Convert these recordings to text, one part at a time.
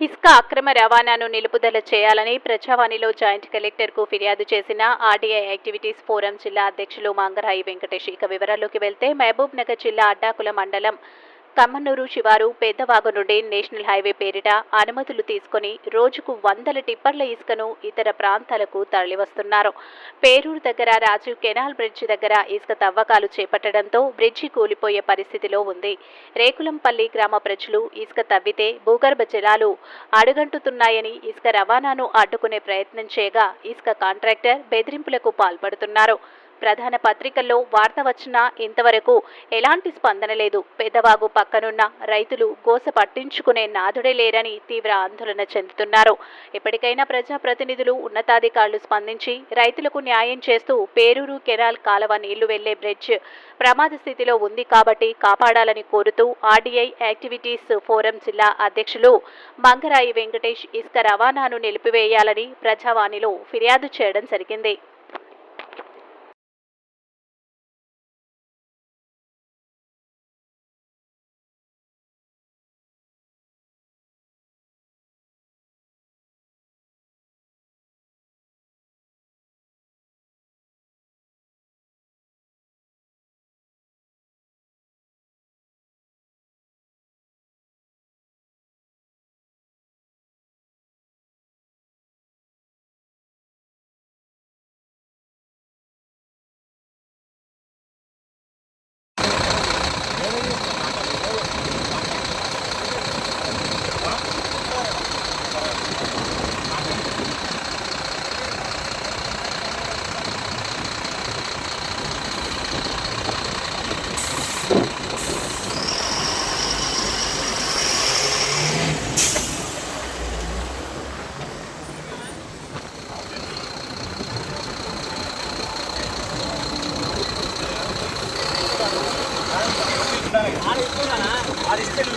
ఇసుక అక్రమ రవాణాను నిలుపుదల చేయాలని ప్రజావాణిలో జాయింట్ కలెక్టర్కు ఫిర్యాదు చేసిన ఆర్డీఐ యాక్టివిటీస్ ఫోరం జిల్లా అధ్యక్షులు మంగరాయి వెంకటేష్. ఇక వివరాల్లోకి వెళ్తే మహబూబ్ నగర్ జిల్లా అడ్డాకుల మండలం కమ్మనూరు శివారు పెద్దవాగు నుండి నేషనల్ హైవే పేరిట అనుమతులు తీసుకుని రోజుకు వందల టిప్పర్ల ఇసుకను ఇతర ప్రాంతాలకు తరలివస్తున్నారు. పేరూరు దగ్గర రాజీవ్ కెనాల్ బ్రిడ్జి దగ్గర ఇసుక తవ్వకాలు చేపట్టడంతో బ్రిడ్జి కూలిపోయే పరిస్థితిలో ఉంది. రేకులంపల్లి గ్రామ ప్రజలు ఇసుక తవ్వితే భూగర్భ జలాలు అడుగంటుతున్నాయని ఇసుక రవాణాను అడ్డుకునే ప్రయత్నం చేయగా ఇసుక కాంట్రాక్టర్ బెదిరింపులకు పాల్పడుతున్నారు. ప్రధాన పత్రికల్లో వార్త వచ్చినా ఇంతవరకు ఎలాంటి స్పందన లేదు. పెద్దవాగు పక్కనున్న రైతులు గోస పట్టించుకునే నాదుడే లేరని తీవ్ర ఆందోళన చెందుతున్నారు. ఇప్పటికైనా ప్రజాప్రతినిధులు ఉన్నతాధికారులు స్పందించి రైతులకు న్యాయం చేస్తూ పేరూరు కెనాల్ కాలవ నీళ్లు వెళ్లే బ్రిడ్జ్ ప్రమాద స్థితిలో ఉంది కాబట్టి కాపాడాలని కోరుతూ ఆర్డీఐ యాక్టివిటీస్ ఫోరం జిల్లా అధ్యక్షులు మంగరాయి వెంకటేష్ ఇసుక రవాణాను నిలిపివేయాలని ప్రజావాణిలో ఫిర్యాదు చేయడం జరిగింది.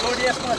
లోడ్ చేసుకుని